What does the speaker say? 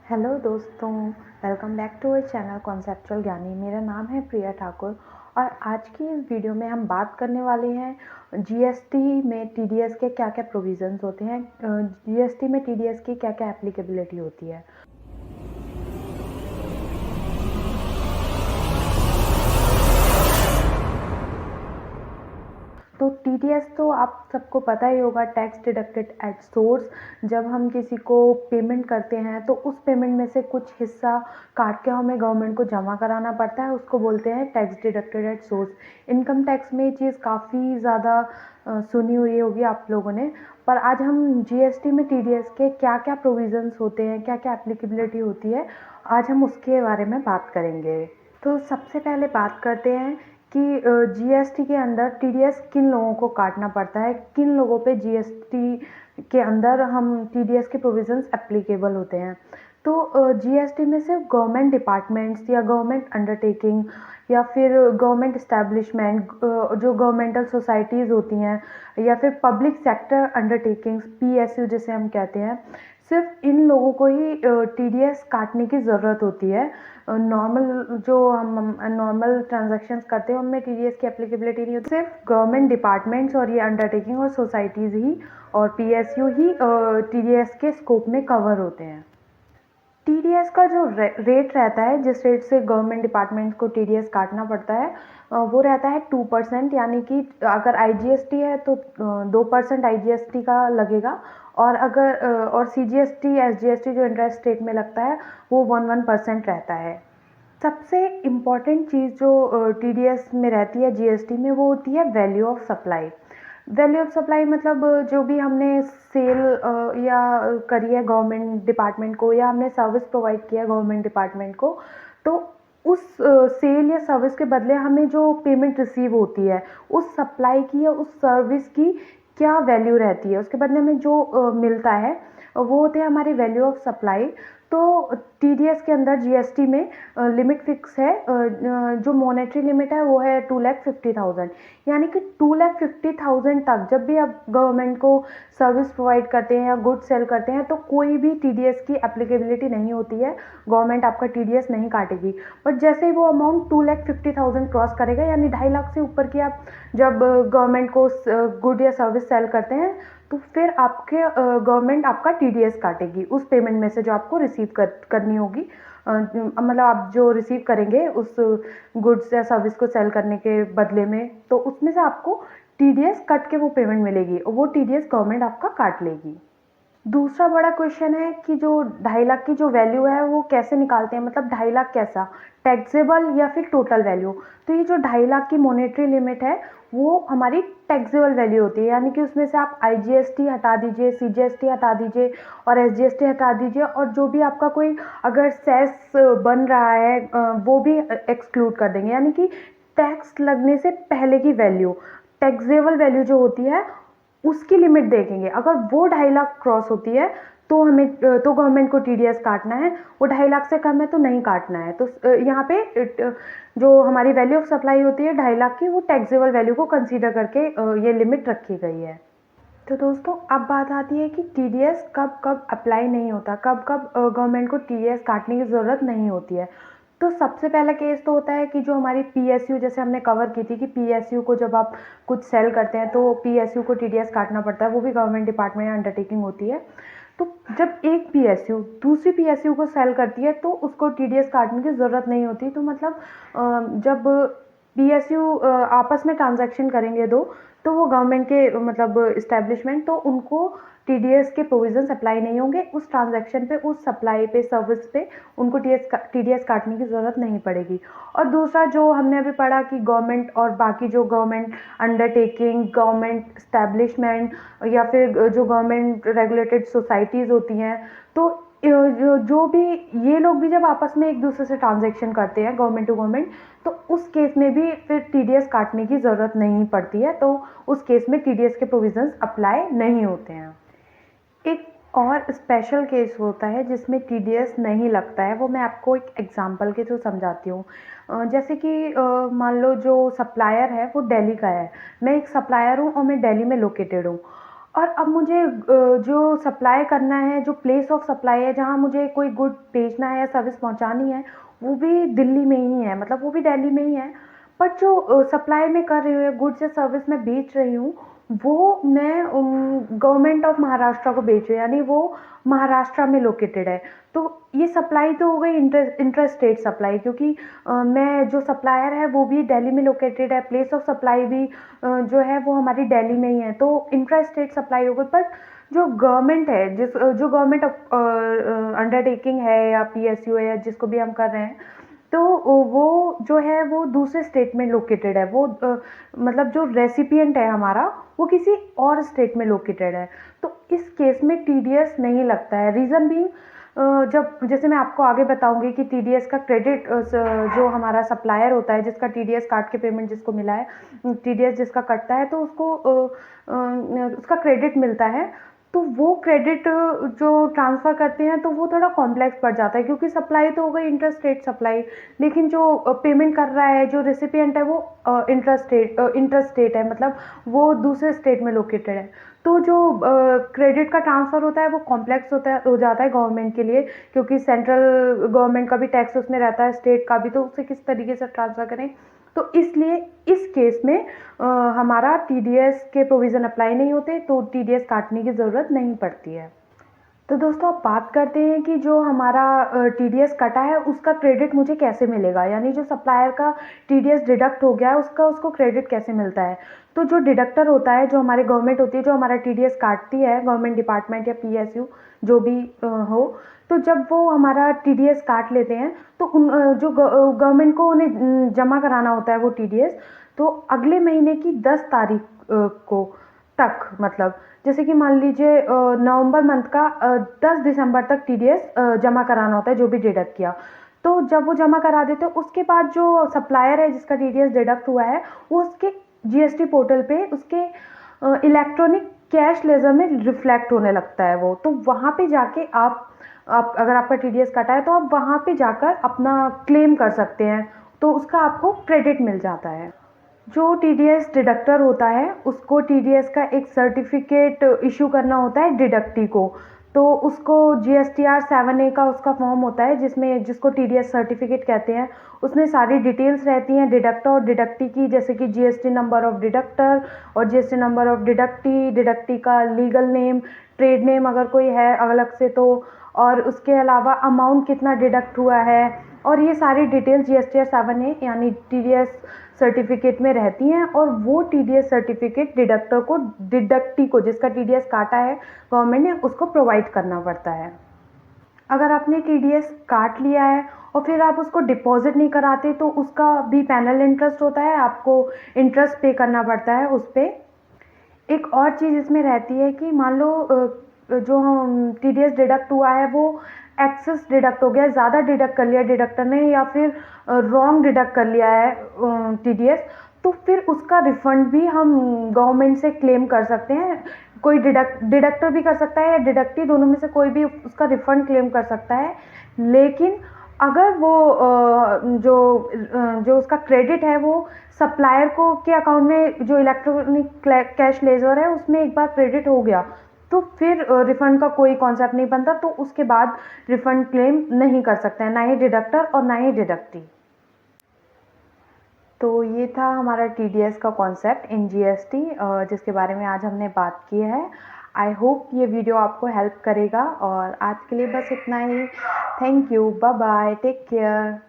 Hello दोस्तों, welcome back to our channel conceptual Gyani. मेरा नाम है प्रिया ठाकुर और आज की इस वीडियो में हम बात करने वाले हैं जीएसटी में टीडीएस के क्या क्या प्रोविज़न्स होते हैं, जीएसटी में टीडीएस की क्या क्या एप्लीकेबिलिटी होती है। तो टीडीएस तो आप सबको पता ही होगा, टैक्स डिडक्टेड एट सोर्स। जब हम किसी को पेमेंट करते हैं तो उस पेमेंट में से कुछ हिस्सा काट के हमें गवर्नमेंट को जमा कराना पड़ता है, उसको बोलते हैं tax deducted at source. Income tax में ये चीज़ काफ़ी ज़्यादा सुनी हुई होगी आप लोगों ने। पर आज हम जीएसटी में टीडीएस के क्या क्या प्रोविज़न्स होते हैं, क्या क्या एप्लीकेबिलिटी होती है, आज हम उसके बारे में बात करेंगे। तो सबसे पहले बात करते हैं कि जीएसटी के अंदर टीडीएस किन लोगों को काटना पड़ता है, किन लोगों पे जीएसटी के अंदर हम टीडीएस के प्रोविज़न्स एप्लीकेबल होते हैं। तो जीएसटी में सिर्फ गवर्नमेंट डिपार्टमेंट्स या गवर्नमेंट अंडरटेकिंग या फिर गवर्नमेंट इस्टेब्लिशमेंट, जो गवर्नमेंटल सोसाइटीज़ होती हैं, या फिर पब्लिक सेक्टर अंडरटेकिंग्स, पीएसयू जिसे हम कहते हैं, सिर्फ इन लोगों को ही टीडीएस काटने की ज़रूरत होती है। नॉर्मल जो हम नॉर्मल ट्रांजैक्शंस करते हैं उनमें टीडीएस की एप्लीकेबिलिटी नहीं होती। सिर्फ गवर्नमेंट डिपार्टमेंट्स और ये अंडरटेकिंग और सोसाइटीज़ ही और पीएसयू ही टीडीएस के स्कोप में कवर होते हैं। टीडीएस का जो रेट रहता है, जिस रेट से गवर्नमेंट डिपार्टमेंट्स को टीडीएस काटना पड़ता है, वो रहता है 2%। यानी कि अगर आईजीएसटी है तो 2% आईजीएसटी का लगेगा, और अगर और सीजीएसटी एसजीएसटी जो इंटर स्टेट में लगता है वो 1% रहता है। सबसे इम्पॉर्टेंट चीज़ जो टीडीएस में रहती है जीएसटी में, वो होती है value of supply. Value of supply मतलब जो भी हमने सेल या करी है गवर्नमेंट डिपार्टमेंट को, या हमने सर्विस प्रोवाइड किया है गवर्नमेंट डिपार्टमेंट को, तो उस सेल या सर्विस के बदले हमें जो पेमेंट रिसीव होती है, उस सप्लाई की या उस सर्विस की क्या वैल्यू रहती है, उसके बदले हमें जो मिलता है वो होते हैं हमारी वैल्यू ऑफ सप्लाई। तो टीडीएस के अंदर जीएसटी में लिमिट फिक्स है, जो मॉनेटरी लिमिट है वो है 2,50,000। यानी कि 2,50,000 तक जब भी आप गवर्नमेंट को सर्विस प्रोवाइड करते हैं या गुड सेल करते हैं तो कोई भी टीडीएस की एप्लीकेबिलिटी नहीं होती है, गवर्नमेंट आपका टीडीएस नहीं काटेगी। बट जैसे ही वो अमाउंट 2,50,000 क्रॉस करेगा, यानी 2.5 लाख से ऊपर की आप जब गवर्नमेंट को गुड या सर्विस सेल करते हैं, तो फिर आपके गवर्नमेंट आपका टीडीएस काटेगी उस पेमेंट में से जो आपको रिसीव करनी होगी। मतलब आप जो रिसीव करेंगे उस गुड्स या सर्विस को सेल करने के बदले में, तो उसमें से आपको टीडीएस कट के वो पेमेंट मिलेगी और वो टीडीएस गवर्नमेंट आपका काट लेगी। दूसरा बड़ा क्वेश्चन है कि जो 2.5 लाख की जो वैल्यू है वो कैसे निकालते हैं, मतलब 2.5 लाख कैसा, टैक्सेबल या फिर टोटल वैल्यू। तो ये जो 2.5 लाख की मॉनेटरी लिमिट है वो हमारी टैक्सेबल वैल्यू होती है। यानी कि उसमें से आप आईजीएसटी हटा दीजिए, सीजीएसटी हटा दीजिए और एसजीएसटी हटा दीजिए, और जो भी आपका कोई अगर सेस बन रहा है वो भी एक्सक्लूड कर देंगे। यानी कि टैक्स लगने से पहले की वैल्यू, टैक्सेबल वैल्यू जो होती है उसकी लिमिट देखेंगे। अगर वो 2.5 लाख क्रॉस होती है तो हमें तो गवर्नमेंट को टीडीएस काटना है, वो 2.5 लाख से कम है तो नहीं काटना है। तो यहाँ पे जो हमारी वैल्यू ऑफ सप्लाई होती है 2.5 लाख की, वो टैक्सेबल वैल्यू को कंसीडर करके ये लिमिट रखी गई है। तो दोस्तों अब बात आती है कि टीडीएस कब कब अप्लाई नहीं होता, कब कब गवर्नमेंट को टीडीएस काटने की ज़रूरत नहीं होती है। तो सबसे पहला केस तो होता है कि जो हमारी पीएसयू, जैसे हमने कवर की थी कि पीएसयू को जब आप कुछ सेल करते हैं तो पीएसयू को टीडीएस काटना पड़ता है, वो भी गवर्नमेंट डिपार्टमेंट अंडरटेकिंग होती है। तो जब एक पीएसयू दूसरी पीएसयू को सेल करती है तो उसको टीडीएस काटने की ज़रूरत नहीं होती। तो मतलब जब पीएसयू आपस में ट्रांजैक्शन करेंगे दो, तो वो गवर्नमेंट के मतलब इस्टेब्लिशमेंट, तो उनको टीडीएस के प्रोविजंस अप्लाई नहीं होंगे उस ट्रांजैक्शन पे, उस सप्लाई पे, सर्विस पे उनको टीडीएस काटने की ज़रूरत नहीं पड़ेगी। और दूसरा जो हमने अभी पढ़ा कि गवर्नमेंट और बाकी जो गवर्नमेंट अंडरटेकिंग, गवर्नमेंट इस्टेब्लिशमेंट या फिर जो गवर्नमेंट रेगुलेटेड सोसाइटीज़ होती हैं, तो जो भी ये लोग भी जब आपस में एक दूसरे से ट्रांजैक्शन करते हैं गवर्नमेंट टू गवर्नमेंट, तो उस केस में भी फिर टीडीएस काटने की ज़रूरत नहीं पड़ती है। तो उस केस में टीडीएस के प्रोविजंस अप्लाई नहीं होते हैं। एक और स्पेशल केस होता है जिसमें टीडीएस नहीं लगता है, वो मैं आपको एक एग्जांपल के थ्रू समझाती हूँ। जैसे कि मान लो जो सप्लायर है वो दिल्ली का है, मैं एक सप्लायर हूँ और मैं दिल्ली में लोकेटेड हूँ। और अब मुझे जो सप्लाई करना है, जो प्लेस ऑफ सप्लाई है, जहाँ मुझे कोई गुड भेजना है या सर्विस पहुँचानी है, वो भी दिल्ली में ही है, मतलब वो भी दिल्ली में ही है। बट जो सप्लाई मैं कर रही हूँ, गुड्स या सर्विस मैं बेच रही हूँ, वो मैं गवर्नमेंट ऑफ महाराष्ट्र को बेच रही हूँ, यानी वो महाराष्ट्र में लोकेटेड है। तो ये सप्लाई तो हो गई इंटर स्टेट सप्लाई, क्योंकि मैं जो सप्लायर है वो भी दिल्ली में लोकेटेड है, प्लेस ऑफ सप्लाई भी जो है वो हमारी दिल्ली में ही है, तो इंट्रा स्टेट सप्लाई हो गई। बट जो गवर्नमेंट है, जो गवर्नमेंट अंडरटेकिंग है या पीएसयू है या जिसको भी हम कर रहे हैं, तो वो जो है वो दूसरे स्टेट में लोकेटेड है, वो मतलब जो रेसिपिएंट है हमारा वो किसी और स्टेट में लोकेटेड है। तो इस केस में टीडीएस नहीं लगता है। रीज़न बीइंग, जब जैसे मैं आपको आगे बताऊंगी कि टीडीएस का क्रेडिट, जो हमारा सप्लायर होता है जिसका टीडीएस काट के पेमेंट जिसको मिला है, टीडीएस जिसका कटता है, तो उसको उसका क्रेडिट मिलता है। तो वो क्रेडिट जो ट्रांसफ़र करते हैं तो वो थोड़ा कॉम्प्लेक्स पड़ जाता है, क्योंकि सप्लाई तो हो गई इंटर स्टेट सप्लाई, लेकिन जो पेमेंट कर रहा है, जो रेसिपिएंट है, वो इंटर स्टेट है, मतलब वो दूसरे स्टेट में लोकेटेड है। तो जो क्रेडिट का ट्रांसफ़र होता है वो कॉम्प्लेक्स हो जाता है गवर्नमेंट के लिए, क्योंकि सेंट्रल गवर्नमेंट का भी टैक्स उसमें रहता है, स्टेट का भी, तो उसे किस तरीके से ट्रांसफ़र करें। तो इसलिए इस केस में हमारा टीडीएस के प्रोविज़न अप्लाई नहीं होते, तो टीडीएस काटने की ज़रूरत नहीं पड़ती है। तो दोस्तों अब बात करते हैं कि जो हमारा टीडीएस कटा है उसका क्रेडिट मुझे कैसे मिलेगा, यानी जो सप्लायर का टीडीएस डिडक्ट हो गया है उसको क्रेडिट कैसे मिलता है। तो जो डिडक्टर होता है, जो हमारी गवर्नमेंट होती है, जो हमारा टीडीएस काटती है, गवर्नमेंट डिपार्टमेंट या पीएसयू जो भी हो, तो जब वो हमारा टीडीएस काट लेते हैं तो जो गवर्नमेंट को उन्हें जमा कराना होता है वो टीडीएस, तो अगले महीने की 10 तारीख को तक, मतलब जैसे कि मान लीजिए नवंबर मंथ का 10 दिसंबर तक टीडीएस जमा कराना होता है, जो भी डिडक्ट किया। तो जब वो जमा करा देते हैं उसके बाद जो सप्लायर है जिसका टीडीएस डिडक्ट हुआ है, वो उसके जीएसटी पोर्टल पे उसके इलेक्ट्रॉनिक कैश लेजर में रिफ्लेक्ट होने लगता है वो। तो वहाँ पे जाके आप अगर आपका टीडीएस कटा है तो आप वहाँ पे जाकर अपना क्लेम कर सकते हैं, तो उसका आपको क्रेडिट मिल जाता है। जो टीडीएस डिडक्टर होता है उसको टीडीएस का एक सर्टिफिकेट इशू करना होता है डिडक्टी को। तो उसको जीएसटीआर 7A का उसका फॉर्म होता है, जिसको टीडीएस सर्टिफिकेट कहते हैं। उसमें सारी डिटेल्स रहती हैं डिडक्टर और डिडक्टी की, जैसे कि जीएसटी नंबर ऑफ डिडक्टर और GST number of deductee, deductee का लीगल नेम, ट्रेड नेम अगर कोई है अलग से तो, और उसके अलावा अमाउंट कितना डिडक्ट हुआ है, और ये सारी डिटेल्स जीएसटीआर 7A यानी टीडीएस सर्टिफिकेट में रहती हैं। और वो टीडीएस सर्टिफिकेट डिडक्टर को, डिडक्टी को, जिसका टीडीएस काटा है गवर्नमेंट ने, उसको प्रोवाइड करना पड़ता है। अगर आपने टीडीएस काट लिया है और फिर आप उसको डिपॉजिट नहीं कराते तो उसका भी पैनल इंटरेस्ट होता है, आपको इंटरेस्ट पे करना पड़ता है उस पर। एक और चीज़ इसमें रहती है कि मान लो जो हम टीडीएस डिडक्ट हुआ है वो एक्सेस डिडक्ट हो गया, ज़्यादा डिडक्ट कर लिया डिडक्टर ने, या फिर रॉन्ग डिडक्ट कर लिया है टीडीएस, तो फिर उसका रिफंड भी हम गवर्नमेंट से क्लेम कर सकते हैं। कोई डिडक्टर भी कर सकता है या डिडक्टी, दोनों में से कोई भी उसका रिफंड क्लेम कर सकता है। लेकिन अगर वो जो उसका क्रेडिट है वो सप्लायर को के अकाउंट में, जो इलेक्ट्रॉनिक कैश लेजर है उसमें एक बार क्रेडिट हो गया, तो फिर रिफंड का कोई कॉन्सेप्ट नहीं बनता, तो उसके बाद रिफंड क्लेम नहीं कर सकते हैं, ना ही डिडक्टर और ना ही डिडक्टी। तो ये था हमारा टीडीएस का कॉन्सेप्ट इन जीएसटी, जिसके बारे में आज हमने बात की है। आई होप ये वीडियो आपको हेल्प करेगा, और आज के लिए बस इतना ही। Thank you, bye bye, take care.